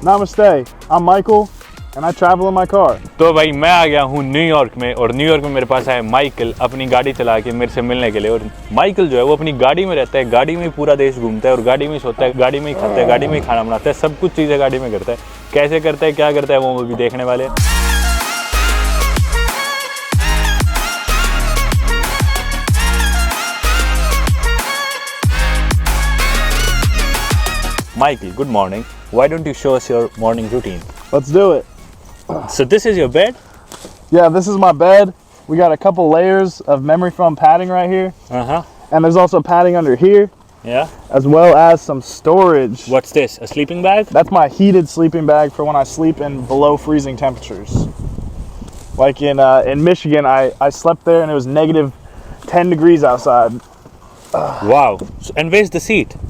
Namaste. I'm Michael, and I travel in my car. तो भाई मैं आ गया हूँ न्यूयॉर्क में, और न्यूयॉर्क में मेरे पास है माइकल अपनी गाड़ी चला के मेरे से मिलने के लिए। और माइकल जो है वो अपनी गाड़ी में रहता है, गाड़ी में ही पूरा देश घूमता है और गाड़ी में ही सोता है, गाड़ी में ही खाता है, गाड़ी में ही खाना बनाता है, सब कुछ चीज़ें गाड़ी में करता है। कैसे करता है, क्या करता है, वो भी देखने वाले हैं। Michael, good morning. Why don't you show us your morning routine? Let's do it. So this is your bed? Yeah, this is my bed. We got a couple layers of memory foam padding right here. And there's also padding under here, Yeah. as well as some storage. What's this? A sleeping bag? That's my heated sleeping bag for when I sleep in below freezing temperatures. Like in Michigan, I slept there and it was negative 10 degrees outside. Wow. And where's the seat?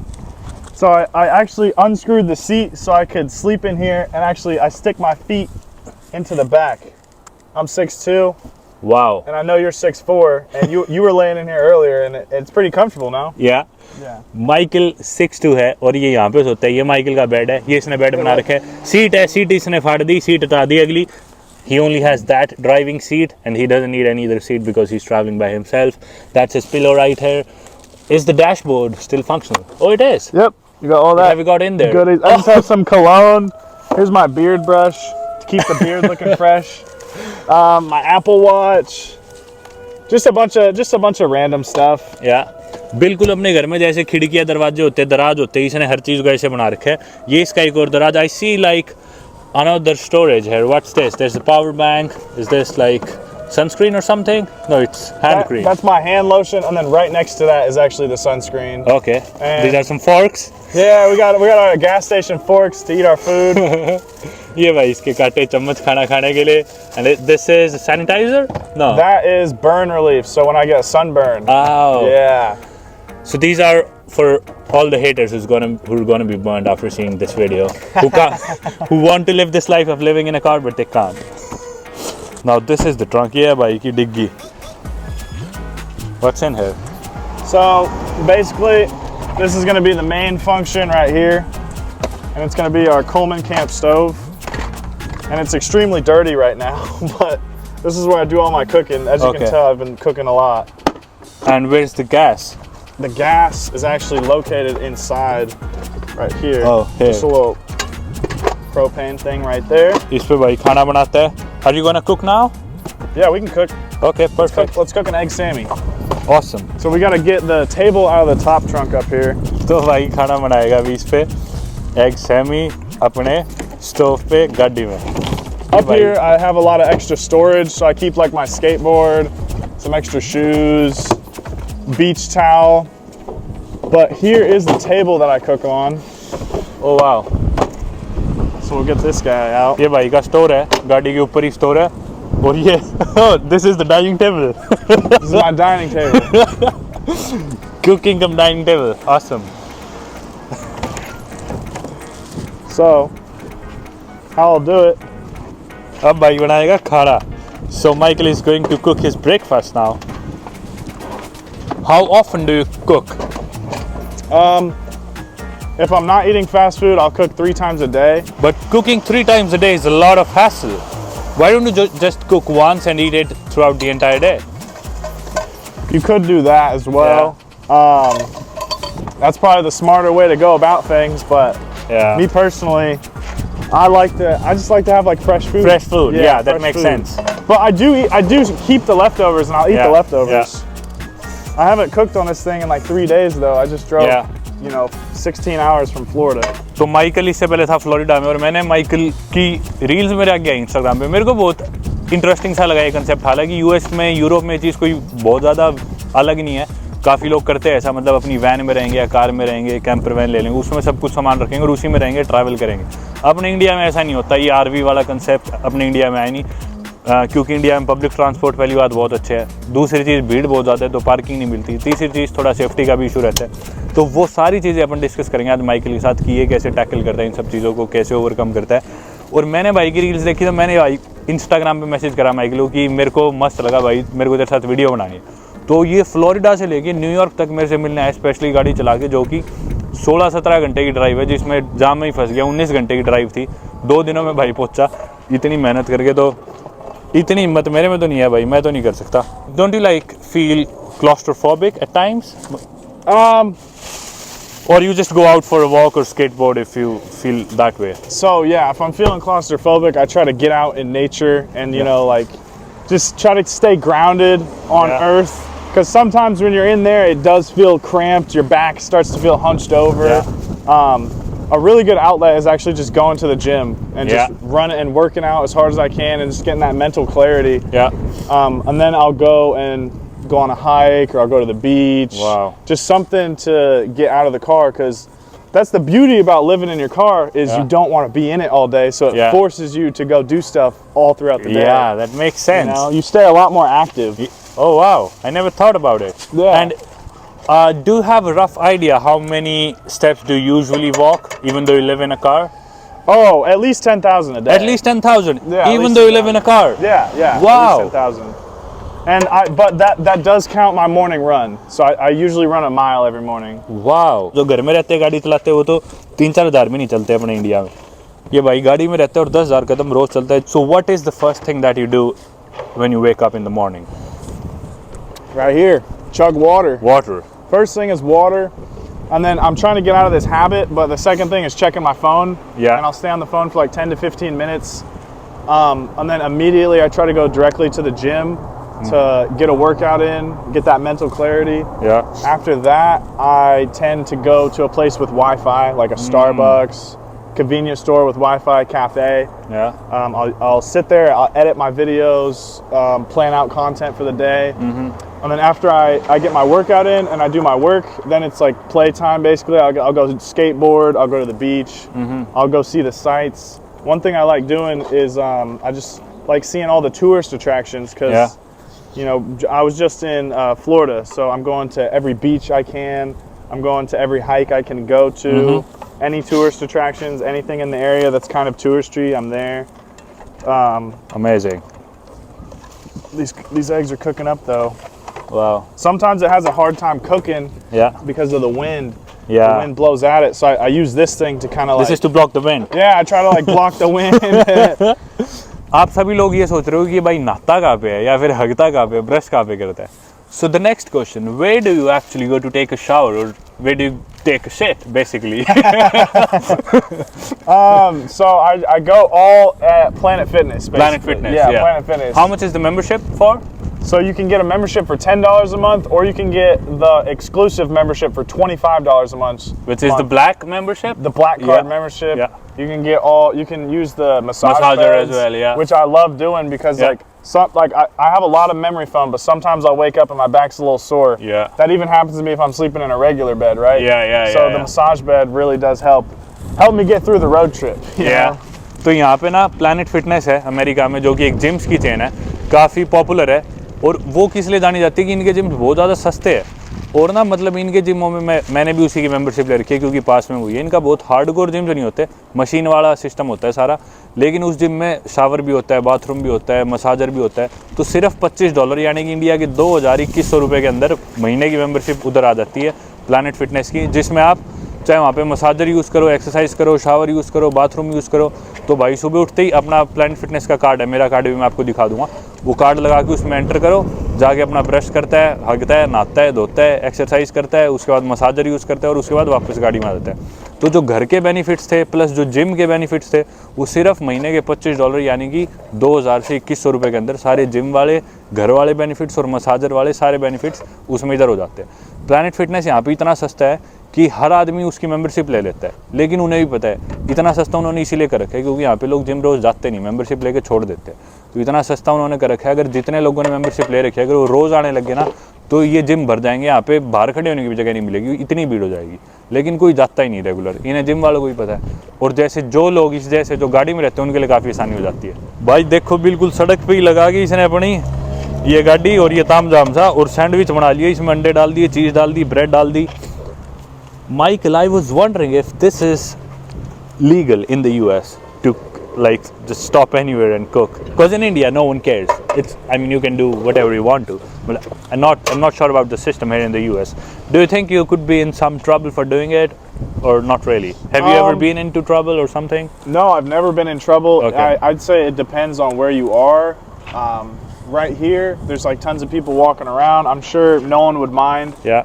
So I actually unscrewed the seat so I could sleep in here, and actually I stick my feet into the back. I'm 6'2", Wow. and I know you're 6'4", and you were laying in here earlier, and it's pretty comfortable now. Yeah. Yeah. Michael 6'2" है और ये यहाँ पे सोता है। ये Michael का bed है, ये इसने बेड बना रखा है। सीट है, सीट इसने फाड़ दी, सीट हटा दी अगली। He only has that driving seat and he doesn't need any other seat because he's traveling by himself. That's his pillow right here. Is the dashboard still functional? Oh, it is. Yep. You got all that. What have you got in there? Goodies. I just have some cologne. Here's my beard brush to keep the beard looking fresh. My Apple Watch. Just a bunch of random stuff. Yeah. बिल्कुल अपने घर में जैसे खिड़कियाँ दरवाजे होते हैं, दराज होते हैं, इसने हर चीज़ को ऐसे बना रखा है। ये इसका एक और दराज। I see like another storage here. What's this? There's a power bank. Is this like sunscreen or something? No, it's hand cream. That's my hand lotion, and then right next to that is actually the sunscreen. Okay. And These are some forks. Yeah, we got our gas station forks to eat our food. ये भाई इसके काटे चम्मच खाना खाने के लिए। And this is sanitizer? No. That is burn relief, so when I get a sunburn. Oh. Yeah. So these are for all the haters who are gonna be burned after seeing this video, who want to live this life of living in a car but they can't. Now this is the trunk. Yeah, bhai ki diggi. What's in here? So basically, this is going to be the main function right here, and it's going to be our Coleman Camp stove. And it's extremely dirty right now, but this is where I do all my cooking. As you can tell, I've been cooking a lot. And where's the gas? The gas is actually located inside right here. Oh, here. Just a little propane thing right there. इस पे भाई खाना बनाता है. Are you gonna cook now? Yeah, we can cook. Okay, perfect. Let's cook an egg Sammy. Awesome. So we got to get the table out of the top trunk up here. तो भाई खाना बनाएगा अभी इस पे egg Sami अपने stove पे गाड़ी में. Up here I have a lot of extra storage, so I keep like my skateboard, some extra shoes, beach towel. But here is the table that I cook on. Oh wow. So we'll get this guy out. ये भाई का store है, गाड़ी के ऊपर ही store है. और ये this is the dining table. This is my dining table. Cooking cum dining table. Awesome. So how I'll do it. अब भाई बनाएगा खाना. So Michael is going to cook his breakfast now. How often do you cook? If I'm not eating fast food, I'll cook 3 times a day. But cooking 3 times a day is a lot of hassle. Why don't you just cook once and eat it throughout the entire day? You could do that as well. That's probably the smarter way to go about things, but me personally, I just like to have like fresh food. Fresh food, yeah, that makes sense. But I do keep the leftovers, and I'll eat the leftovers. I haven't cooked on this thing in like 3 days though. I just drove, 16 hours from Florida. तो Michael इससे पहले था Florida में, और मैंने Michael की reels में आ गया इंस्टाग्राम पे. मेरे को बहुत इंटरेस्टिंग सा लगा ये कंसेप्ट. हालांकि यूएस में, यूरोप में चीज़ कोई बहुत ज़्यादा अलग नहीं है. काफ़ी लोग करते हैं ऐसा, मतलब अपनी वैन में रहेंगे या कार में रहेंगे, कैंपर वैन ले लेंगे, उसमें सब कुछ सामान रखेंगे और उसी में रहेंगे, ट्रैवल करेंगे. अपने इंडिया में ऐसा नहीं होता. ये आरवी वाला कंसेप्ट अपने इंडिया में आया नहीं, क्योंकि इंडिया में पब्लिक ट्रांसपोर्ट पहली बात बहुत अच्छे है. दूसरी चीज़ भीड़ बहुत ज़्यादा है तो पार्किंग नहीं मिलती. तीसरी चीज़ थोड़ा सेफ्टी का भी इशू रहता है. तो वो सारी चीज़ें अपन डिस्कस करेंगे आज माइकल के साथ कि ये कैसे टैकल करता है, इन सब चीज़ों को कैसे ओवरकम करता है. और मैंने भाई की रील्स देखी तो मैंने भाई इंस्टाग्राम पे मैसेज करा माइकल को कि मेरे को मस्त लगा भाई, मेरे को तेरे साथ वीडियो बनानी है. तो ये फ्लोरिडा से लेके न्यूयॉर्क तक मेरे से मिलने आया, स्पेशली गाड़ी चला के, जो कि 16-17 घंटे की ड्राइव है, जिसमें जाम में ही फंस गया। 19 घंटे की ड्राइव थी, 2 दिनों में भाई पहुंचा। इतनी मेहनत करके तो इतनी हिम्मत मेरे में तो नहीं है भाई, मैं तो नहीं कर सकता। Don't you like feel claustrophobic at times? Or you just go out for a walk or skateboard if you feel that way? So yeah, if I'm feeling claustrophobic, I try to get out in nature and you know, like, just try to stay grounded on Earth. Because sometimes when you're in there, it does feel cramped. Your back starts to feel hunched over. A really good outlet is actually just going to the gym and just running and working out as hard as I can and just getting that mental clarity. And then I'll go on a hike, or I'll go to the beach. Wow. Just something to get out of the car, because that's the beauty about living in your car is you don't want to be in it all day, so it forces you to go do stuff all throughout the day. Yeah, that makes sense. You know, you stay a lot more active. Oh wow, I never thought about it. Yeah. And do you have a rough idea how many steps do you usually walk, even though you live in a car? Oh, at least 10,000 a day. At least 10,000, Yeah, at even least though you live in a car. Yeah, yeah. Wow. At least 10,000. And but that does count my morning run. So I usually run a mile every morning. Wow, जो घर में रहते गाड़ी चलाते वो तो 3-4 हज़ार में नहीं चलते अपने इंडिया में। ये भाई गाड़ी में रहते और 10,000 कदम रोज चलता है। So what is the first thing that you do when you wake up in the morning? Right here, chug water. Water. First thing is water, and then I'm trying to get out of this habit. But the second thing is checking my phone. Yeah. And I'll stay on the phone for like 10 to 15 minutes, and then immediately I try to go directly to the gym to get a workout in, get that mental clarity. Yeah. After that, I tend to go to a place with Wi-Fi, like a Starbucks, convenience store with Wi-Fi, cafe. Yeah. I'll sit there, I'll edit my videos, plan out content for the day. And then after I get my workout in and I do my work, then it's like playtime basically. I'll go skateboard, I'll go to the beach, I'll go see the sights. One thing I like doing is I just like seeing all the tourist attractions, because you know, I was just in Florida, so I'm going to every beach I can. I'm going to every hike I can go to. Any tourist attractions, anything in the area that's kind of touristy, I'm there. Amazing. These eggs are cooking up though. Wow. Sometimes it has a hard time cooking because of the wind. Yeah. The wind blows at it, so I use this thing to kind of like... This is to block the wind. Yeah, I try to like block the wind. आप सभी लोग ये सोच रहे हो कि भाई नहाता कहाँ पे है या फिर हगता कहाँ पे, ब्रश कहाँ पे करता है। So the next question, where do you actually go to take a shower, or where do you take a shit, basically? So I go all at Planet Fitness, basically. Planet Fitness, yeah. Planet Fitness. How much is the membership for? So you can get a membership for $10 a month, or you can get the exclusive membership for $25 a month. Which is the black membership? The black card membership. Yeah. You can get you can use the Massager beds, as well, yeah. which I love doing, because I have a lot of memory foam, but sometimes I'll wake up and my back's a little sore. Yeah. That even happens to me if I'm sleeping in a regular bed, right? Yeah. So the massage bed really does help me get through the road trip. You know? तो यहाँ पे ना planet fitness है America में, जो कि एक gyms की चेन है, काफ़ी पॉपुलर है। और वो किस लिए जानी जाती है कि इनके जिम्स बहुत ज़्यादा सस्ते हैं। और ना मतलब इनके जिमों में मैंने भी उसी की मेंबरशिप ले रखी है, क्योंकि पास में हुई है। इनका बहुत हार्डकोर जिम्स नहीं होते, मशीन वाला सिस्टम होता है सारा, लेकिन उस जिम में शावर भी होता है, बाथरूम भी होता है, मसाजर भी होता है। तो सिर्फ $25 यानी कि इंडिया के 2,2100 रुपये के अंदर महीने की मेंबरशिप उधर आ जाती है प्लैनेट फिटनेस की, जिसमें आप चाहे वहाँ पे मसाजर यूज़ करो, एक्सरसाइज करो, शावर यूज़ करो, बाथरूम यूज़ करो। तो भाई सुबह उठते ही अपना प्लैनेट फिटनेस का कार्ड है, मेरा कार्ड भी मैं आपको दिखा दूंगा, वो कार्ड लगा के उसमें एंटर करो, जाके अपना ब्रश करता है, हगता है, नहाता है, धोता है, एक्सरसाइज करता है, उसके बाद मसाजर यूज़ करता है और उसके बाद वापस गाड़ी में आ जाता है। तो जो घर के बेनिफिट्स थे प्लस जो जिम के बेनिफिट्स थे, वो सिर्फ महीने के $25 यानी कि 2,000 से 2,100 रुपये के अंदर सारे जिम वाले, घर वाले बेनिफिट्स और मसाजर वाले सारे बेनिफिट्स उसमें इधर हो जाते हैं। प्लैनेट फिटनेस यहाँ पे इतना सस्ता है कि हर आदमी उसकी मेंबरशिप ले लेता है, लेकिन उन्हें भी पता है इतना सस्ता उन्होंने इसीलिए कर रखा है क्योंकि यहाँ पे लोग जिम रोज़ जाते नहीं, मेंबरशिप लेके छोड़ देते हैं। तो इतना सस्ता उन्होंने कर रखा है, अगर जितने लोगों ने मेंबरशिप ले रखी है अगर वो रोज़ आने लगे ना, तो ये जिम भर जाएंगे, यहाँ पे बाहर खड़े होने की भी जगह नहीं मिलेगी, इतनी भीड़ हो जाएगी। लेकिन कोई जाता ही नहीं रेगुलर, इन्हें जिम वालों को भी पता है। और जैसे जो लोग इस जैसे जो गाड़ी में रहते हैं उनके लिए काफ़ी आसानी हो जाती है। भाई देखो बिल्कुल सड़क पे ही लगा के इसने अपनी ये गाड़ी और ये ताम झाम सा और सैंडविच बना लिया, इसमें अंडे डाल दिए, चीज़ डाल दी, ब्रेड डाल दी। Michael, I was wondering if this is legal in the US to like just stop anywhere and cook. Because in India, no one cares. I mean, you can do whatever you want to. But I'm not sure about the system here in the US. Do you think you could be in some trouble for doing it, or not really? Have you ever been into trouble or something? No, I've never been in trouble. Okay. I'd say it depends on where you are. Right here, there's like tons of people walking around. I'm sure no one would mind. Yeah.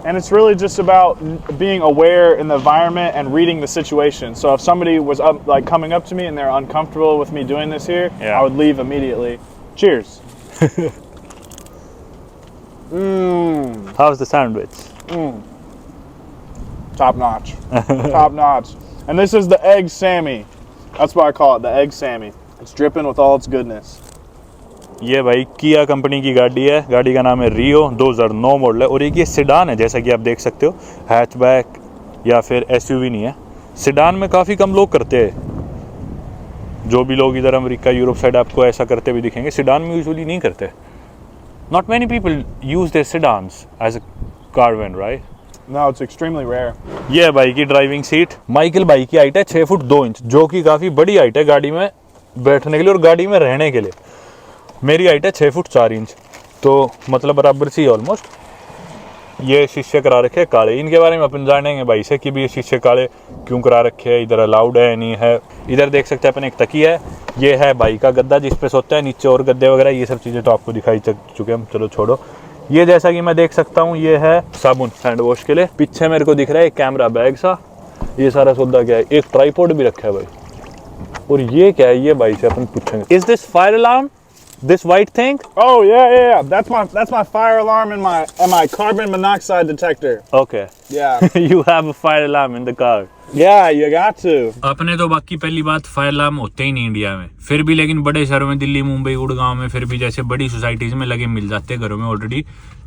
And it's really just about being aware in the environment and reading the situation. So if somebody was coming up to me and they're uncomfortable with me doing this here, Yeah. I would leave immediately. Cheers. How's the sandwich? Top notch. Top notch. And this is the egg Sammy. That's what I call it, the egg Sammy. It's dripping with all its goodness. ये भाई किया company की गाड़ी है, गाड़ी का नाम है रियो, 2009 मॉडल है और एक ये सिडान है, जैसा कि आप देख सकते हो, हैचबैक या फिर एसयूवी नहीं है। सिडान में काफ़ी कम लोग करते हैं, जो भी लोग इधर अमेरिका यूरोप साइड आपको ऐसा करते भी दिखेंगे, सिडान में यूजुअली नहीं करते। Not many people use their sedans as a caravan, right? No, it's extremely rare. ये है भाई की ड्राइविंग सीट। माइकल भाई की हाइट है 6 फुट 2 इंच, जो कि काफ़ी बड़ी हाइट है गाड़ी में बैठने के लिए और गाड़ी में रहने के लिए। मेरी हाइट है 6 फुट 4 इंच, तो मतलब बराबर सी ऑलमोस्ट। ये शीशे करा रखे हैं काले, इनके बारे में अपन जानेंगे भाई से कि भी ये शीशे काले क्यों करा रखे हैं, इधर अलाउड है नहीं है। इधर देख सकते हैं अपन एक तकिया है, ये है भाई का गद्दा जिस पे सोते हैं, नीचे और गद्दे वगैरह ये सब चीज़ें तो आपको दिखाई चुके हम, चलो छोड़ो। ये जैसा कि मैं देख सकता हूँ ये है साबुन हैंड वॉश के लिए। पीछे मेरे को दिख रहा है एक कैमरा बैग सा, ये सारा सौदा क्या है, एक ट्राइपॉड भी रखा है भाई। और ये क्या है, ये भाई से अपन पूछेंगे। Is this fire alarm? This white thing? Oh yeah. That's my fire alarm and my carbon monoxide detector. Okay. Yeah. You have a fire alarm in the car. Yeah, you got to. अपने तो बाकी पहली बात fire alarm होते ही नहीं India में, फिर भी लेकिन बड़े शहरों में दिल्ली, मुंबई, गुड़गांव में फिर भी जैसे बड़ी सोसाइटीज में लगे मिल जाते हैं, घरों में ऑलरेडी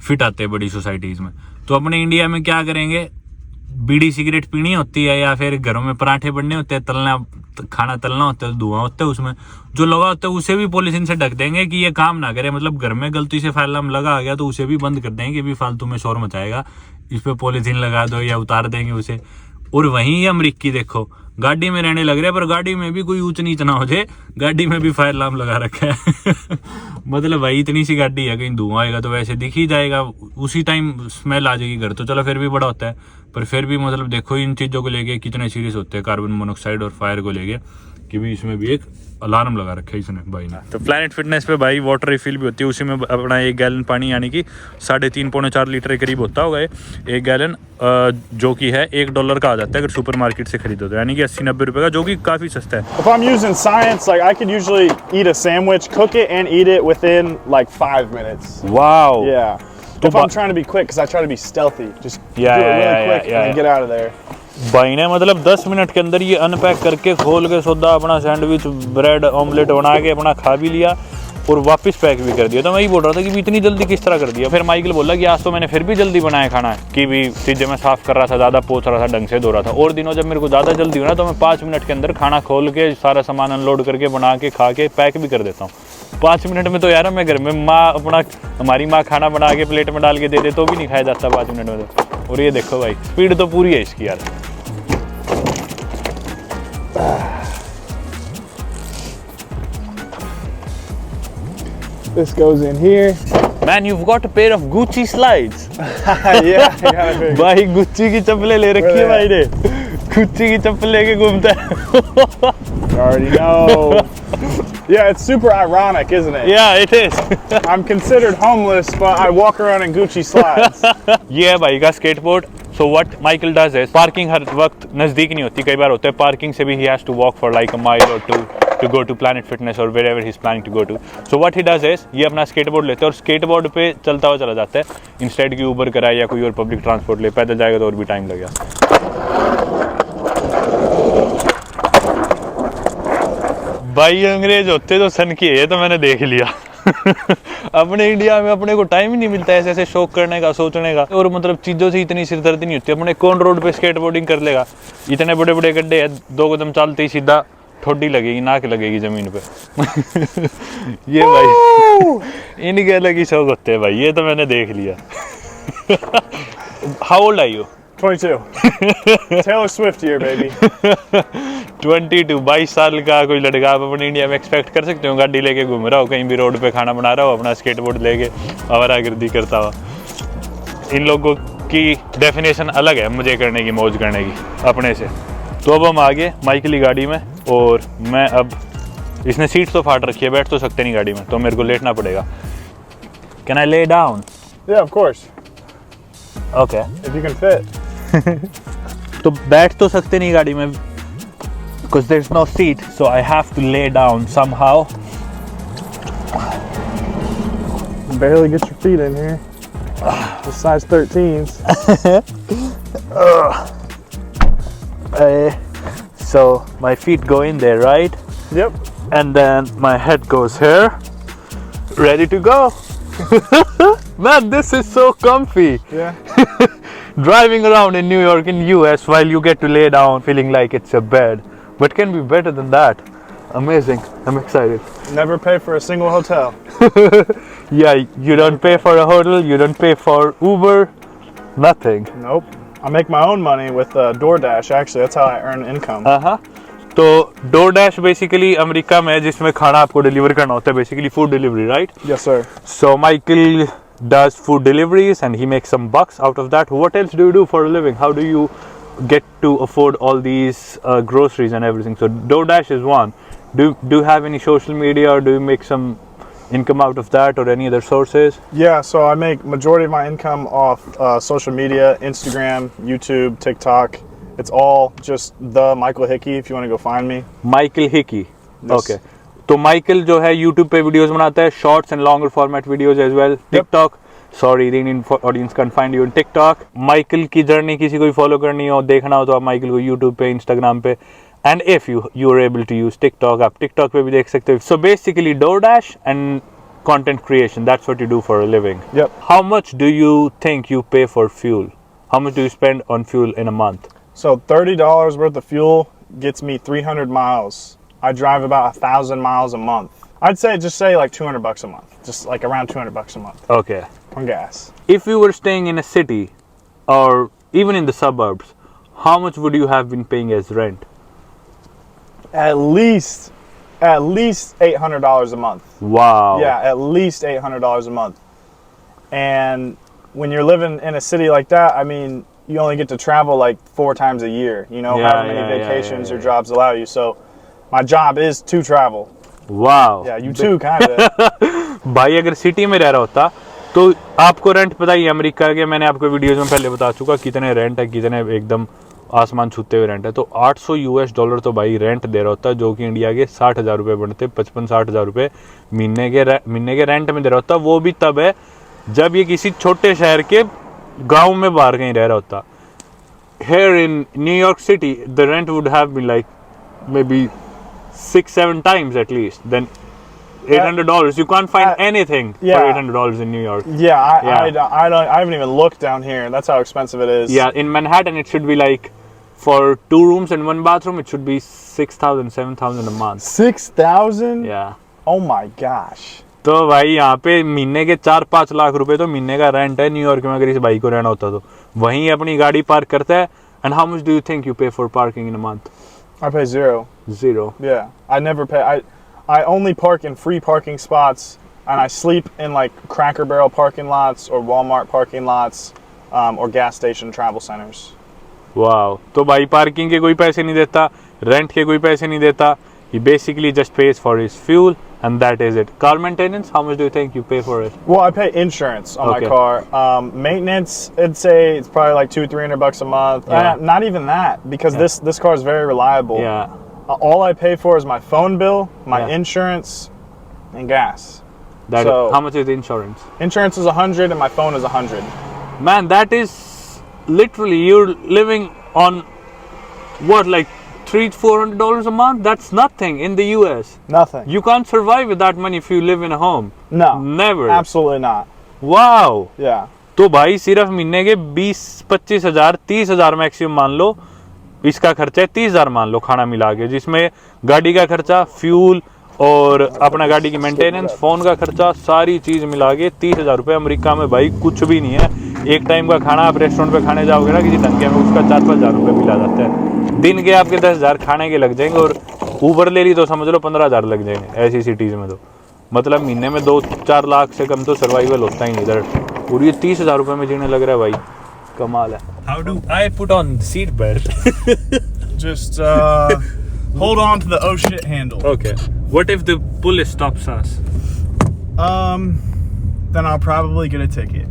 फिट आते हैं बड़ी सोसाइटीज में। तो अपने इंडिया में क्या करेंगे, बीड़ी सिगरेट पीनी होती है या फिर घरों में पराठे बनने होते हैं, तलना खाना तलना होता है, धुआं होता है, उसमें जो लगा होता है उसे भी पॉलिथीन से ढक देंगे कि ये काम ना करे। मतलब घर में गलती से फायर अलार्म लगा आ गया तो उसे भी बंद कर देंगे कि भी फालतू में शोर मचाएगा, इस पे पॉलिथीन लगा दो या उतार देंगे उसे। और वहीं अमरीकी देखो, गाड़ी में रहने लग रहे हैं पर गाड़ी में भी कोई ऊंच नीच ना हो जाए, गाड़ी में भी फायर अलार्म लगा रखा है। मतलब भाई इतनी सी गाड़ी है, कहीं धुआं आएगा तो वैसे दिख ही जाएगा, उसी टाइम स्मेल आ जाएगी घर, तो चलो फिर भी बड़ा होता है, पर फिर भी मतलब देखो इन चीज़ों को लेके कितने सीरियस होते हैं कार्बन मोनोऑक्साइड और फायर को लेके, कि भी इसमें भी एक अलार्म लगा रखा है इसने भाई ने। तो प्लैनेट फिटनेस पे भाई वाटर रिफिल भी होती है, उसी में अपना 1 गैलन पानी यानी कि 3.5 पौने 4 लीटर के करीब होता होगा ये 1 गैलन, जो कि है $1 का आ जाता है अगर सुपर मार्केट से खरीदो तो, यानी कि 80-90 रुपये का, जो कि काफ़ी सस्ता है। If I'm using science, like I could usually eat a sandwich, cook it and eat it within like 5 minutes. Wow. Yeah. If I'm trying to be quick, because I try to be stealthy, just do it really quick and then get out of there. भाई ने मतलब 10 minute के अंदर ये unpack करके खोल के सौदा अपना सैंडविच ब्रेड ऑमलेट बना के अपना खा भी लिया और वापस पैक भी कर दिया। तो मैं ही बोल रहा था कि भी इतनी जल्दी किस तरह कर दिया। फिर माइकल बोला कि आज तो मैंने फिर भी जल्दी बनाया खाना, कि भी चीज़ें मैं साफ़ कर रहा था, ज़्यादा पोंछ रहा था, ढंग से धो रहा था। और दिनों जब मेरे को ज़्यादा जल्दी हो ना तो मैं 5 मिनट के अंदर खाना खोल के सारा सामान अनलोड करके बना के खा के पैक भी कर देता हूँ। 5 मिनट में तो यार मैं घर में हमारी माँ खाना बना के प्लेट में डाल के दे दे तो भी नहीं खाया जाता 5 मिनट में तो। और ये देखो भाई स्पीड तो पूरी है इसकी यार। This goes in here. Man, you've got a pair of Gucci slides. Yeah, I got a big. भाई गुच्ची की चप्पलें ले रखी है भाई ने, गुच्ची की चप्पल लेके घूमता है। You already know. Yeah, it's super ironic, isn't it? Yeah, it is. I'm considered homeless, but I walk around in Gucci slides. ये है भाई का skateboard. So what Michael does is, parking हर वक्त नज़दीक नहीं होती, कई बार होता है पार्किंग से भी he has to walk for like a mile or two to go to Planet Fitness or wherever he's planning to go to. So what he does is, ये अपना स्केटबोर्ड लेते हैं और स्केटबोर्ड पे चलता हुआ चला जाता है, इंस्टेड की ऊबर कराए या कोई और पब्लिक ट्रांसपोर्ट ले, पैदल जाएगा तो और भी टाइम लगेगा। भाई अंग्रेज होते तो सन की है, तो मैंने देख लिया। अपने इंडिया में अपने को टाइम ही नहीं मिलता ऐसे ऐसे शौक करने का, सोचने का, और मतलब चीज़ों से इतनी सिरदर्दी नहीं होती। अपने कौन रोड पे स्केटबोर्डिंग कर लेगा, इतने बड़े बड़े गड्ढे हैं, 2 कदम चलते ही सीधा ठोडी लगेगी, नाक लगेगी ज़मीन पे। ये भाई इनके अलग ही शौक होते हैं भाई, ये तो मैंने देख लिया। How old are you? 22. Taylor Swift here, baby. 22 साल का कोई लड़का आप अपने इंडिया में एक्सपेक्ट कर सकते हो गाड़ी लेके घूम रहा हो कहीं भी रोड पे खाना बना रहा हो अपना स्केटबोर्ड लेके आवारागर्दी करता हुआ। इन लोगों की डेफिनेशन अलग है मज़े करने की, मौज करने की अपने से। तो अब हम आगे माइकल की गाड़ी में, और मैं अब इसने सीट तो फाड़ रखी है, बैठ तो सकते नहीं गाड़ी में, तो मेरे को लेटना पड़ेगा। Can I lay down? Yeah, of course. Okay If you can fit. तो बैठ तो सकते नहीं गाड़ी में because there's no seat, so I have to lay down somehow. Barely get your feet in here. The size 13s. So my feet go in there, right? Yep. And then my head goes here. Ready to go. Man, this is so comfy. Yeah. Driving around in New York, in US, while you get to lay down feeling like it's a bed. What can be better than that? Amazing. I'm excited. Never pay for a single hotel. Yeah, you don't pay for a hotel, you don't pay for Uber, nothing. Nope. I make my own money with DoorDash, actually. That's how I earn income. तो DoorDash basically America में जिसमें खाना आपको deliver करना होता है, basically food delivery, right? Yes, sir. So Michael does food deliveries and he makes some bucks out of that. What else do you do for a living? How do you get to afford all these groceries and everything? So DoorDash is one. Do you have any social media, or do you make some income out of that, or any other sources? Yeah, so I make majority of my income off social media, Instagram, YouTube, TikTok. It's all just the Michael Hickey if you want to go find me. Michael Hickey. Yes. Okay. तो Michael जो है YouTube पे videos बनाता है, shorts and longer format videos as well. TikTok. Sorry, the Indian audience can't find you on TikTok. Michael की journey किसी को follow करनी हो, देखना हो, तो आप Michael को YouTube पे, Instagram पे, and if you are able to use TikTok, आप TikTok पे भी देख सकते हो. So basically DoorDash and content creation, that's what you do for a living. Yep. How much do you think you pay for fuel? How much do you spend on fuel in a month? So $30 worth of fuel gets me 300 miles. I drive about 1,000 miles a month. I'd say just say like $200 a month, just like around $200 a month Okay. on gas. If you were staying in a city or even in the suburbs, how much would you have been paying as rent? At least $800 a month. Wow. Yeah, at least $800 a month. And when you're living in a city like that, I mean, you only get to travel like 4 times a year. You know, Yeah, how many yeah, vacations yeah. your jobs allow you. So my job is to travel. Wow. Yeah, you too, kind of. भाई अगर city में रह रहा होता तो आपको rent पता ही है अमेरिका के, मैंने आपको वीडियोस में पहले बता चुका कितने रेंट है, कितने एकदम आसमान छूते हुए रेंट है। तो $800 तो भाई रेंट दे रहा होता, जो कि इंडिया के 60,000 रुपये बनते, 55-60,000 रुपये महीने के रेंट में दे रहा होता। वो भी तब है जब ये किसी छोटे शहर के गांव में बाहर कहीं रह रहा होता। Here in New York City, the rent would have been like maybe 6-7 times at least. Then $800, you can't find anything yeah. for $800 in New York. Yeah, Yeah. I haven't even looked down here. That's how expensive it is. Yeah, in Manhattan it should be like, for 2 rooms and 1 bathroom, it should be 6,000, 7,000 a month. 6,000? Yeah. Oh my gosh. तो भाई यहाँ पे महीने के 4-5 लाख रुपए तो महीने का रेंट है न्यूयॉर्क में, अगर इस भाई को रहना होता तो। वहीं अपनी गाड़ी पार्क करता है। And how much do you think you pay for parking in a month? I pay $0. 0. Yeah, I never pay. I only park in free parking spots, and I sleep in like Cracker Barrel parking lots or Walmart parking lots, or gas station travel centers. Wow. तो भाई parking के कोई पैसे नहीं देता, rent के कोई पैसे नहीं देता. He basically just pays for his fuel, and that is it. Car maintenance, how much do you think you pay for it? Well, I pay insurance on Okay. my car. Maintenance, I'd say it's probably like $200-300 a month. Yeah. Not even that, because Yeah. this car is very reliable. Yeah. All I pay for is my phone bill, my Yeah. insurance, and gas. That So- how much is the insurance? Insurance is $100, and my phone is $100. Man, that is literally you're living on what, like $300-400 a month? That's nothing in the US. Nothing. You can't survive with that money if you live in a home. No. Never. Absolutely not. Wow. Yeah. तो भाई सिर्फ महीने के 20-25 हजार 30 हजार maximum मान लो, इसका खर्चा है 30 हजार मान लो खाना मिला के, जिसमें गाड़ी का खर्चा, फ्यूल और अपना गाड़ी की मेंटेनेंस, फोन का खर्चा, सारी चीज मिला के 30 हजार रुपये अमेरिका में भाई कुछ भी नहीं है। एक टाइम का खाना आप रेस्टोरेंट पे खाने जाओगे ना किसी ढंग के में, उसका 4-5 हजार रुपये मिला जाता है। दिन के आपके 10,000 खाने के लग जाएंगे और ऊबर ले ली तो समझ लो 15,000 लग जाएंगे ऐसी सिटीज़ में। तो मतलब महीने में 2-4 लाख से कम तो सर्वाइवल होता ही नहीं इधर। और ये 30,000 रुपये में जीने लग रहा है भाई, कमाल है। How do I put on seat belt? Just hold on to the oh shit handle. Okay. What if the police stops us? Then I'll probably get a ticket.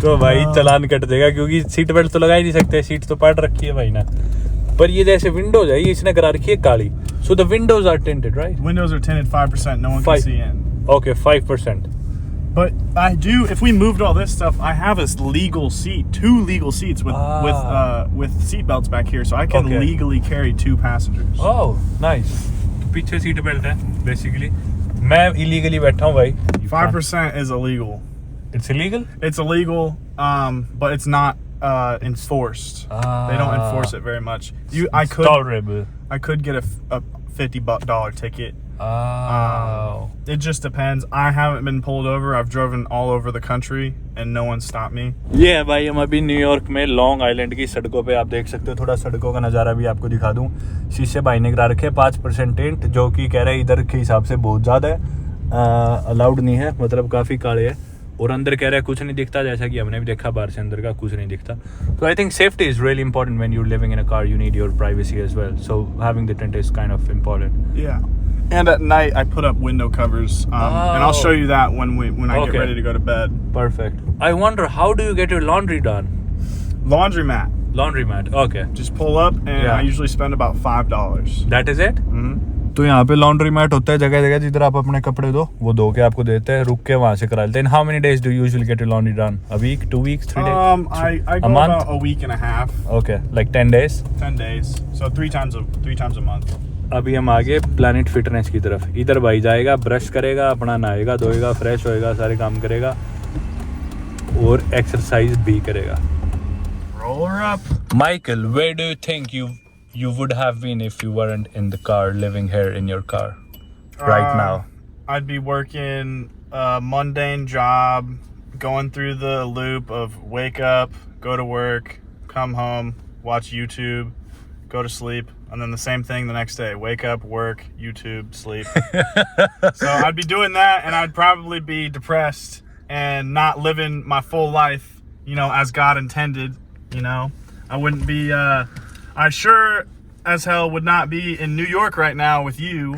तो भाई चालान कट देगा क्योंकि सीट बेल्ट तो लगा ही नहीं सकते, seat तो पाट रखी है भाई ना। पर ये जैसे विंडोज है, ये इसने करा रखी है काली। So the windows are tinted, right? Windows are tinted 5%. No one can see in. Okay, 5%. But I do. If we moved all this stuff, I have a legal seat, 2 legal seats with seat belts back here, so I can legally carry 2 passengers. Oh, nice. पीछे seat belt है basically. मैं illegally बैठा हूँ भाई। 5% is illegal. It's illegal? It's illegal, but it's not enforced. They don't enforce it very much. Tolerable. I could get a $50 ticket. It just depends. I haven't been pulled over. I've driven all over the country and no one stopped me. ये है भाई, हम अभी New York में long island की सड़कों पे आप देख सकते हो। थोड़ा सड़कों का नज़ारा भी आपको दिखा दूं। शीशे भाई ने करा रखे 5% टेंट, जो कि कह रहे हैं इधर के हिसाब से बहुत ज़्यादा है, अलाउड नहीं है, मतलब काफ़ी काले है। और अंदर कह रहा है कुछ नहीं दिखता, जैसा कि हमने भी देखा बाहर से अंदर का कुछ नहीं दिखता। तो I think safety is really important when you are living in a car, you need your privacy as well, so having the tent is kind of important. Yeah. And at night I put up window covers, and I'll show you that when I get ready to go to bed. Perfect. I wonder, how do you get your laundry done? Laundromat. Laundromat. Okay. Just pull up and I usually spend about $5. That is it? तो यहाँ पे laundry mat होता है जगह जगह, जिधर आप अपने कपड़े दो वो धो के आपको देते हैं, रुक के वहाँ से करा लेते हैं। How many days do you usually get your laundry done? A week, 2 weeks, 3 days? I go about a week and a half. Okay, like 10 days? 10 days. So 3 times a month. अभी हम आगे प्लैनेट फिटनेस की तरफ। इधर भाई जाएगा, brush करेगा, अपना नहाएगा, धोएगा, फ्रेश होएगा, सारे काम करेगा और एक्सरसाइज भी करेगा। Roll her up. Michael, where do you think you would have been if you weren't in the car, living here in your car right now? I'd be working a mundane job, going through the loop of wake up, go to work, come home, watch YouTube, go to sleep, and then the same thing the next day. Wake up, work, YouTube, sleep. So I'd be doing that, and I'd probably be depressed and not living my full life, as God intended, I wouldn't be, I sure as hell would not be in New York right now with you.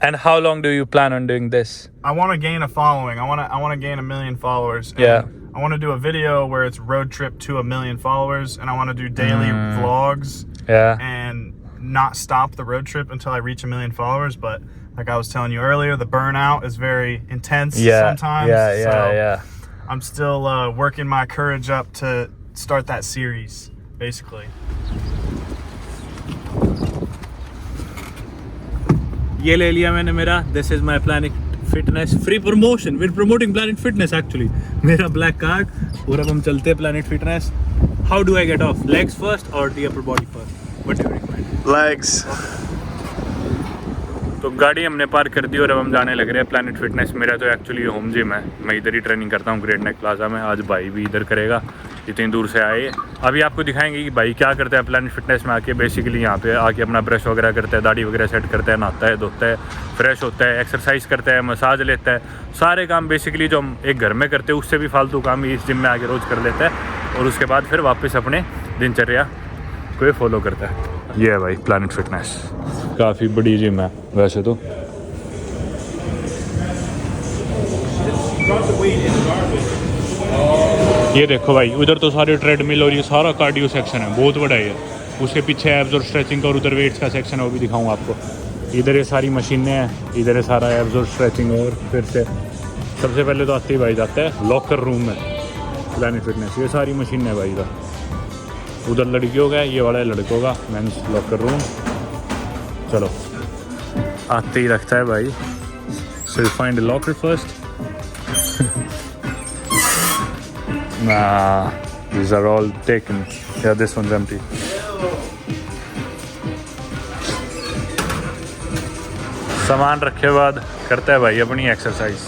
And how long do you plan on doing this? I want to gain a following. I want to gain 1 million followers. Yeah. I want to do a video where it's road trip to 1 million followers, and I want to do daily vlogs. Yeah. And not stop the road trip until I reach 1 million followers. But like I was telling you earlier, the burnout is very intense sometimes. Yeah. I'm still working my courage up to start that series, basically. ये ले लिया मैंने मेरा, this is my Planet Fitness free promotion, we are promoting Planet Fitness actually, मेरा black card. और अब हम चलते हैं Planet Fitness. How do I get off, legs first और the upper body first? What do you recommend? Legs. तो गाड़ी हमने पार्क कर दी और अब हम जाने लग रहे हैं प्लैनेट फिटनेस। मेरा तो एक्चुअली होम जिम है, मैं इधर ही ट्रेनिंग करता हूँ ग्रेट नेक प्लाजा में। आज भाई भी इधर करेगा, इतनी दूर से आए। अभी आपको दिखाएंगे कि भाई क्या करता है प्लैनेट फिटनेस में आके। बेसिकली यहाँ पे आके अपना ब्रश वगैरह करता है, दाढ़ी वगैरह सेट करता है, नहाता है, धोता है, फ्रेश होता है, एक्सरसाइज करता है, मसाज लेता है। सारे काम बेसिकली जो हम एक घर में करते हैं उससे भी फालतू काम ही इस जिम में आके रोज़ कर लेता है और उसके बाद फिर वापस अपने दिनचर्या को फॉलो करता है। ये है भाई प्लैनेट फिटनेस, काफ़ी बड़ी जिम है वैसे तो। ये देखो भाई, उधर तो सारे ट्रेडमिल और ये सारा कार्डियो सेक्शन है, बहुत बड़ा है। उसके पीछे एब्स और स्ट्रेचिंग का और उधर वेट्स का सेक्शन है, वो भी दिखाऊंगा आपको। इधर ये सारी मशीनें हैं, इधर है सारा एब्स और स्ट्रेचिंग। और फिर से सबसे पहले तो आते ही भाई जाता है लॉकर रूम में प्लैनेट फिटनेस। ये सारी मशीनें है भाई इधर। उधर लड़कियों का, ये वाला है लड़कों का, मेंस लॉकर रूम। चलो आते ही रखता है भाई। So you find a locker first. Nah, these are all taken. Yeah, this one's empty. सामान रखे बाद करता है भाई अपनी एक्सरसाइज।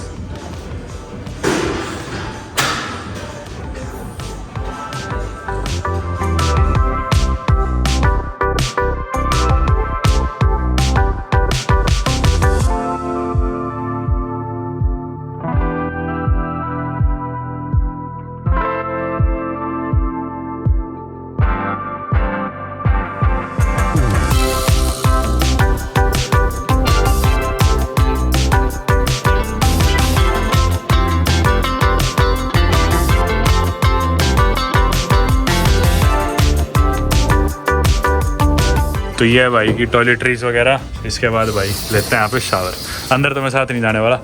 तो ये है भाई की टॉयलेटरीज वगैरह। इसके बाद भाई लेते हैं यहाँ पे शावर। अंदर तो मैं साथ नहीं जाने वाला।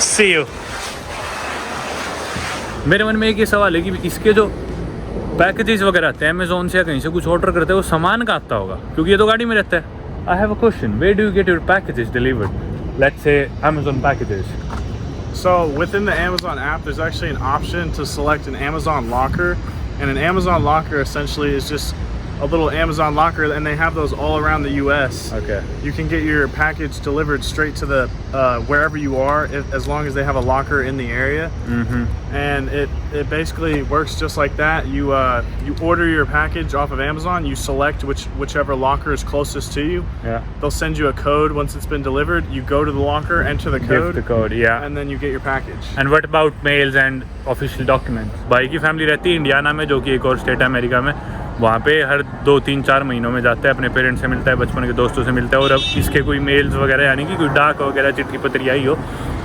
See you। मेरे मन में एक ये सवाल है कि इसके जो पैकेजेस वगैरह आते हैं अमेजोन से या कहीं से कुछ ऑर्डर करते हैं वो सामान का आता होगा, क्योंकि ये तो गाड़ी में रहता है। I have a question, where do you get your packages delivered? Let's say Amazon packages. So within the Amazon app, there's actually an option to select an Amazon locker, and an Amazon locker essentially is just a little Amazon locker, and they have those all around the U.S. Okay. You can get your package delivered straight to the wherever you are, as long as they have a locker in the area. And it basically works just like that. You order your package off of Amazon. You select whichever locker is closest to you. Yeah. They'll send you a code once it's been delivered. You go to the locker, enter the code. Give the code, yeah. And then you get your package. And what about mails and official documents? भाई की family रहती है Indiana में, जो कि एक और state है अमेरिका में। वहाँ पे हर 2-3-4 महीनों में जाता है, अपने पेरेंट्स से मिलता है, बचपन के दोस्तों से मिलता है। और अब इसके कोई मेल्स वगैरह यानी कि कोई डाक वगैरह चिट्ठी पत्री आई हो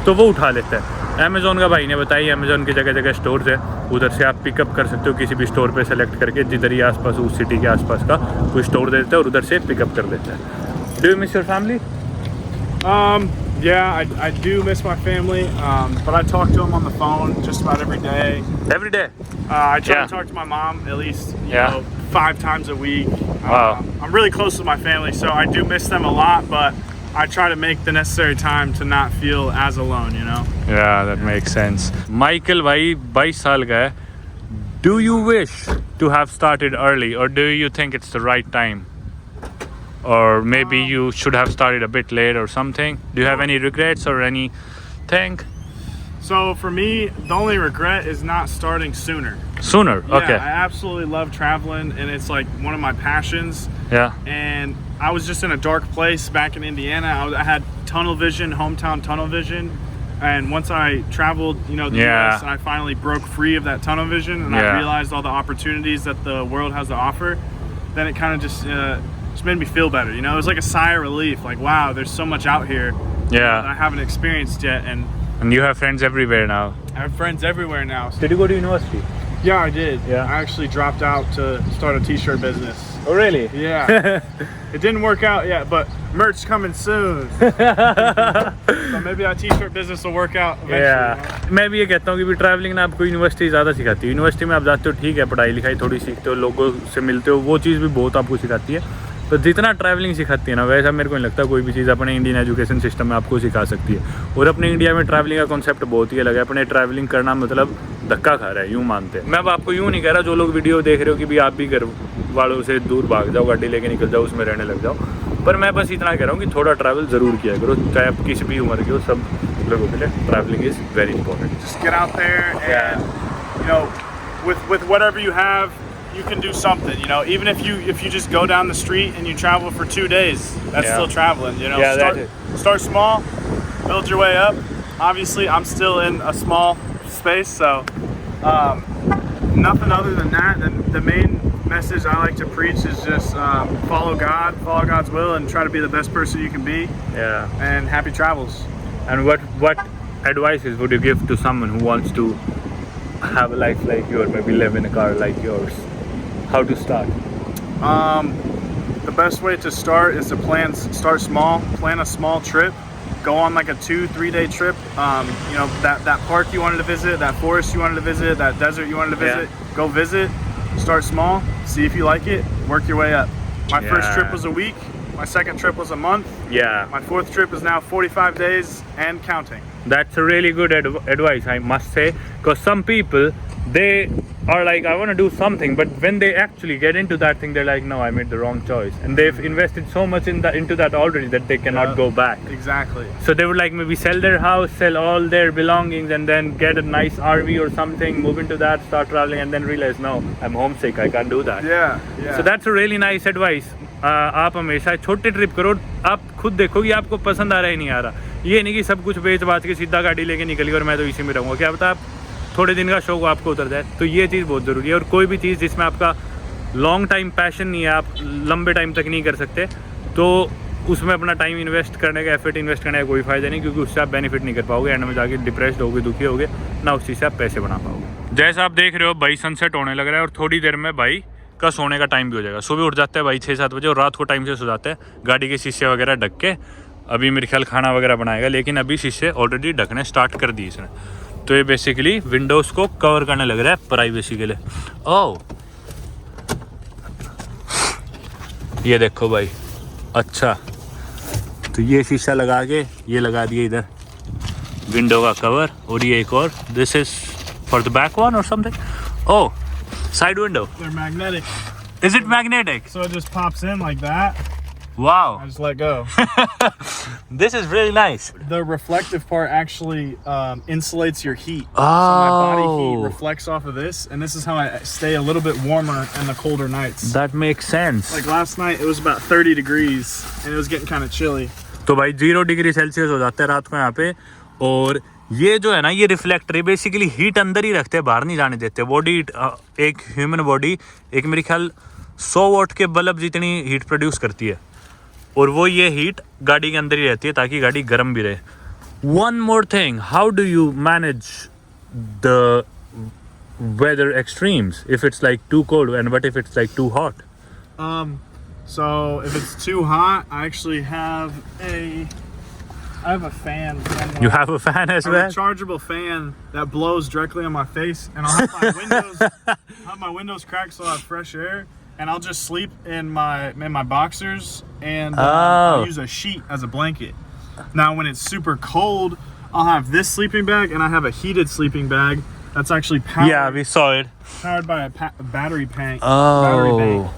तो वो उठा लेता है। अमेज़ोन का भाई ने बताई, अमेज़ोन की जगह जगह स्टोर्स है, उधर से आप पिकअप कर सकते हो किसी भी स्टोर पे सेलेक्ट करके, जिधर ही आसपास उस सिटी के आसपास का कोई स्टोर दे देता है और उधर से पिकअप कर देता है। Do you miss your family? Yeah, I do miss my family, but I talk to them on the phone just about every day. Every day? I try to talk to my mom at least, you know, 5 times a week. Wow. I'm really close to my family, so I do miss them a lot, but I try to make the necessary time to not feel as alone, you know? Yeah, that makes sense. Michael भाई 22 साल का है. Do you wish to have started early, or do you think it's the right time? Or maybe you should have started a bit late or something? Do you have any regrets or anything? So for me, the only regret is not starting sooner. Sooner? Yeah, Okay. I absolutely love traveling, and it's like one of my passions. Yeah. And I was just in a dark place back in Indiana. I had tunnel vision, hometown tunnel vision. And once I traveled, you know, the US, and I finally broke free of that tunnel vision, and I realized all the opportunities that the world has to offer, then it kind of just made me feel better. You know, it was like a sigh of relief. Like, wow, there's so much out here that I haven't experienced yet. And you have friends everywhere now. I have friends everywhere now. Did you go to university? Yeah, I did. Yeah. I actually dropped out to start a t-shirt business. Oh, really? Yeah. It didn't work out yet, but merch coming soon. So maybe our t-shirt business will work out eventually. Yeah. मैं भी ये कहता हूँ कि भी travelling ना आपको university ज़्यादा सिखाती है। यूनिवर्सिटी में आप जाते हो, ठीक है, पढ़ाई लिखाई थोड़ी सीखते हो, लोगों से मिलते हो, वो चीज़ भी बहुत आपको सिखाती है। तो जितना ट्रैवलिंग सिखाती है ना, वैसा मेरे को नहीं लगता कोई भी चीज़ अपने इंडियन एजुकेशन सिस्टम में आपको सिखा सकती है। और अपने इंडिया में ट्रैवलिंग का कॉन्सेप्ट बहुत ही अलग है। अपने ट्रैवलिंग करना मतलब धक्का खा रहा है, यूँ मानते हैं। मैं अब आपको यूँ नहीं कह रहा, जो लोग वीडियो देख रहे हो कि भी आप भी घर वालों से दूर भाग जाओ, गाड़ी लेके निकल जाओ, उसमें रहने लग जाओ, पर मैं बस इतना कह रहा हूँ कि थोड़ा ट्रैवल ज़रूर किया करो, चाहे आप किसी भी उम्र के हो। सब लोगों के लिए travelling is very important. Just get out there and, you know, with whatever you have, you can do something, you know. Even if you just go down the street and you travel for 2 days, that's still traveling, you know. Yeah, start small, build your way up. Obviously, I'm still in a small space, so nothing other than that. The main message I like to preach is just follow God, follow God's will, and try to be the best person you can be. Yeah. And happy travels. And what advices would you give to someone who wants to have a life like yours, maybe live in a car like yours? How to start? The best way to start is to start small, plan a small trip, go on like a 2-3 day trip. You know, that park you wanted to visit, that forest you wanted to visit, that desert you wanted to visit, go visit, start small, see if you like it, work your way up. My first trip was a week, my second trip was a month. Yeah. My fourth trip is now 45 days and counting. That's a really good advice, I must say, because some people, they are like, I want to do something, but when they actually get into that thing, they're like, no, I made the wrong choice, and they've invested so much into that already that they cannot go back. Exactly. So they would like maybe sell their house, sell all their belongings, and then get a nice RV or something, move into that, start traveling, and then realize, no, I'm homesick, I can't do that. Yeah. So that's a really nice advice. आप हमेशा छोटे trip करो, आप खुद देखो कि आपको पसंद आ रहा है नहीं आ रहा। ये नहीं कि सब कुछ बेच बाच के सीधा गाड़ी लेके निकल गई और मैं तो इसी में रहूँगा। क्या पता आप थोड़े दिन का शौक आपको उतर जाए। तो ये चीज़ बहुत ज़रूरी है। और कोई भी चीज़ जिसमें आपका लॉन्ग टाइम पैशन नहीं है, आप लंबे टाइम तक नहीं कर सकते, तो उसमें अपना टाइम इन्वेस्ट करने का, एफर्ट इन्वेस्ट करने का कोई फ़ायदा नहीं, क्योंकि उससे आप बेनिफिट नहीं कर पाओगे। एंड में जाके डिप्रेस्ड होगे, दुखी होगे, ना उस चीज़ से आप पैसे बना पाओगे। जैसा आप देख रहे हो भाई, सनसेट होने लग रहा है और थोड़ी देर में भाई का सोने का टाइम भी हो जाएगा। सुबह उठ जाते हैं भाई 6-7 बजे और रात को टाइम से सो जाते हैं, गाड़ी के शीशे वगैरह ढक के। अभी मेरे ख्याल खाना वगैरह बनाएगा, लेकिन अभी शीशे ऑलरेडी ढकने स्टार्ट कर दिए इसने। तो ये बेसिकली विंडोज़ को कवर करने लग रहा है प्राइवेसी के लिए। ओह ये देखो भाई, अच्छा तो ये शीशा लगा के ये लगा दिए इधर विंडो का कवर, और ये एक और, this is for the back one और something. Oh side window. They're magnetic. Is it magnetic? So it just pops in like that. Wow. I just let go. This is really nice. The reflective part actually insulates your heat. So my body heat Oh, reflects off of this, and this is how I stay a little bit warmer in the colder nights. that makes sense. Like last night, it was about 30 degrees, and it was getting kind of chilly. तो भाई 0 degree Celsius हो जाता है रात को यहाँ पे। और ये जो है ना, ये रिफ्लेक्टर है, बेसिकली हीट अंदर ही रखते हैं, बाहर नहीं जाने देते। बॉडी, एक ह्यूमन बॉडी एक मेरे ख्याल 100 वॉट के बल्ब जितनी हीट प्रोड्यूस करती है, और वो ये हीट गाड़ी के अंदर ही रहती है ताकि गाड़ी गर्म भी रहे। One more thing, how do you manage the weather extremes? If it's like too cold, and what if it's like too hot? So if it's too hot, I actually have a fan somewhere. You have a fan as I have well? a rechargeable fan that blows directly on my face, and I'll have my windows cracked so I have fresh air, and I'll just sleep in my boxers, and I'll use a sheet as a blanket. Now when it's super cold, I'll have this sleeping bag, and I have a heated sleeping bag that's actually powered. Yeah, we saw it. Powered by a battery bank. Oh.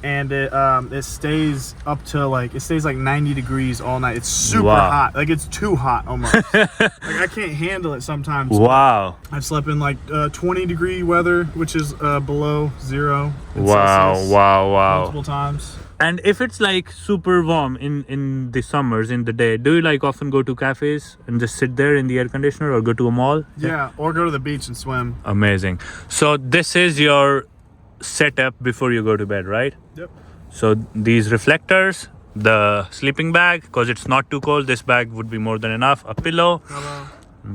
And it stays up to like 90 degrees all night. It's super Wow. hot. Like it's too hot almost. Like I can't handle it sometimes. Wow. I've slept in like 20-degree weather, which is below 0 in Wow, Celsius wow. multiple times. And if it's like super warm in the summers, in the day, do you like often go to cafes and just sit there in the air conditioner, or go to a mall? Yeah, or go to the beach and swim. Amazing. So this is your setup before you go to bed, right? Yep. So these reflectors, the sleeping bag, because it's not too cold, this bag would be more than enough, a pillow. Hello.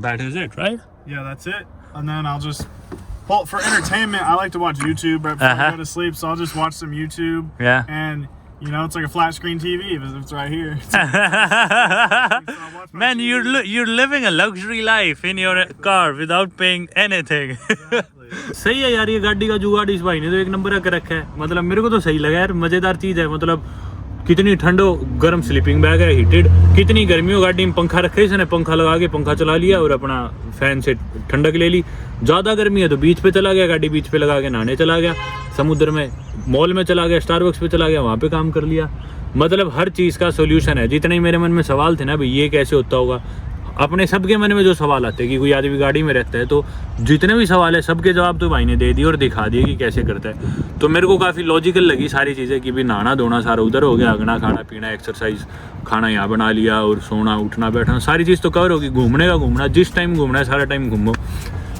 That is it, right? Yeah, that's it. And then I'll just, well, for entertainment, I like to watch YouTube right before I go to sleep. So I'll just watch some YouTube. Yeah. And you know, it's like a flat screen TV if it's right here. So I'll watch my Man, TV. you're living a luxury life in your car without paying anything. Exactly. सही है यार, ये गाड़ी का जुगाड़ इस भाई ने तो एक नंबर का रखा है। मतलब मेरे को तो सही लगा यार, मजेदार चीज है। मतलब कितनी ठंडो गर्म स्लीपिंग बैग है, हीटेड। कितनी गर्मी हो, गाड़ी में पंखा रखे इसने, पंखा लगा के पंखा चला लिया और अपना फैन से ठंडक ले ली। ज़्यादा गर्मी है तो बीच पे चला गया, गाड़ी बीच पे लगा के नहाने चला गया, समुद्र में, मॉल में चला गया, स्टारबक्स पे चला गया, वहाँ पे काम कर लिया। मतलब हर चीज़ का सोल्यूशन है। जितने ही मेरे मन में सवाल थे ना भाई ये कैसे होता होगा, अपने सबके मन में जो सवाल आते हैं कि कोई आदमी गाड़ी में रहता है, तो जितने भी सवाल है सबके जवाब तो भाई ने दे दिए और दिखा दिए कि कैसे करता है। तो मेरे को काफ़ी लॉजिकल लगी सारी चीज़ें कि भी नहाना धोना सारा उधर हो गया, अगना खाना पीना एक्सरसाइज, खाना यहाँ बना लिया, और सोना उठना बैठना सारी चीज़ तो कवर होगी। घूमने का घूमना, जिस टाइम घूमना है सारा टाइम घूमो।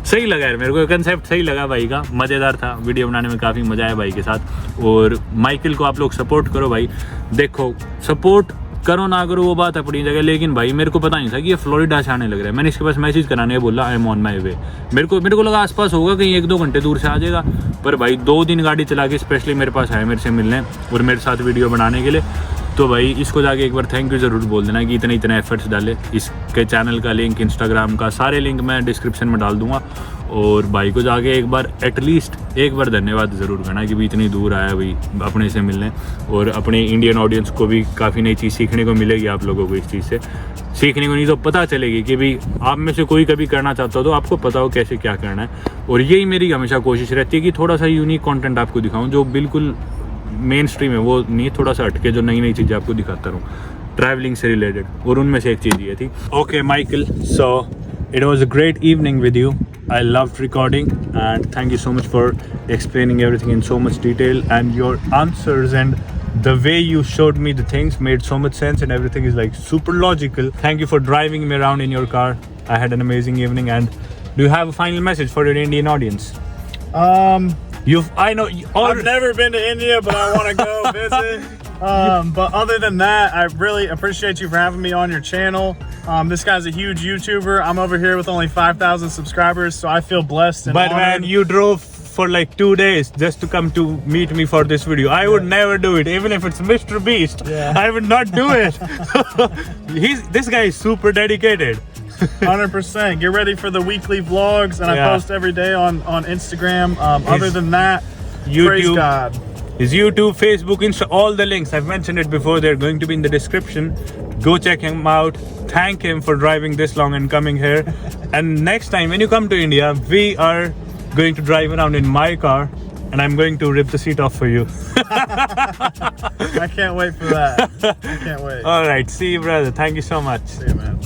सही लगा यार मेरे को, कंसेप्ट सही लगा भाई का, मज़ेदार था। वीडियो बनाने में काफ़ी मज़ा आया भाई के साथ। और माइकल को आप लोग सपोर्ट करो भाई। देखो सपोर्ट करो ना करो वो बात अपनी जगह, लेकिन भाई मेरे को पता नहीं था कि ये फ्लोरिडा से आने लग रहा है। मैंने इसके पास मैसेज कराने बोला आई एम ऑन माई वे। मेरे को लगा आसपास होगा, कहीं 1-2 घंटे दूर से आ जाएगा, पर भाई 2 दिन गाड़ी चला के स्पेशली मेरे पास आया मेरे से मिलने और मेरे साथ वीडियो बनाने के लिए। तो भाई इसको जाके एक बार थैंक यू ज़रूर बोल देना कि इतने एफर्ट्स डाले। इसके चैनल का लिंक, इंस्टाग्राम का सारे लिंक मैं डिस्क्रिप्शन में डाल दूँगा। और भाई को जाके एक बार एटलीस्ट एक बार धन्यवाद ज़रूर करना कि भी इतनी दूर आया भाई अपने से मिलने। और अपने इंडियन ऑडियंस को भी काफ़ी नई चीज़ सीखने को मिलेगी, आप लोगों को इस चीज़ से सीखने को नहीं तो पता चलेगी कि भाई आप में से कोई कभी करना चाहता हो तो आपको पता हो कैसे क्या करना है। और यही मेरी हमेशा कोशिश रहती है कि थोड़ा सा यूनिक कंटेंट आपको दिखाऊं जो बिल्कुल मेन स्ट्रीम है वो नहीं, थोड़ा सा हटके जो नई नई चीज़ें आपको दिखाता रहूँ ट्रैवलिंग से रिलेटेड। और उनमें से एक चीज़ ये थी। Okay Michael, so it was a great evening with you. I loved recording and thank you so much for explaining everything in so much detail, and your answers and the way you showed me the things made so much sense, and everything is like super logical. Thank you for driving me around in your car. I had an amazing evening. And do you have a final message for your Indian audience? I know I've never been to India, but I want to go visit. But other than that, I really appreciate you for having me on your channel. This guy's a huge YouTuber. I'm over here with only 5,000 subscribers, so I feel blessed. And But man, honored. you drove for like 2 days just to come to meet me for this video. I would never do it, even if it's Mr. Beast. Yeah. I would not do it. This guy is super dedicated. 100%. Get ready for the weekly vlogs, and I Yeah. post every day on Instagram. Other than that, praise YouTube. God. His YouTube, Facebook, Insta, all the links, I've mentioned it before, they're going to be in the description. Go check him out. Thank him for driving this long and coming here. And next time when you come to India, we are going to drive around in my car, and I'm going to rip the seat off for you. I can't wait for that. I can't wait. All right, see you, brother. Thank you so much. See you, man.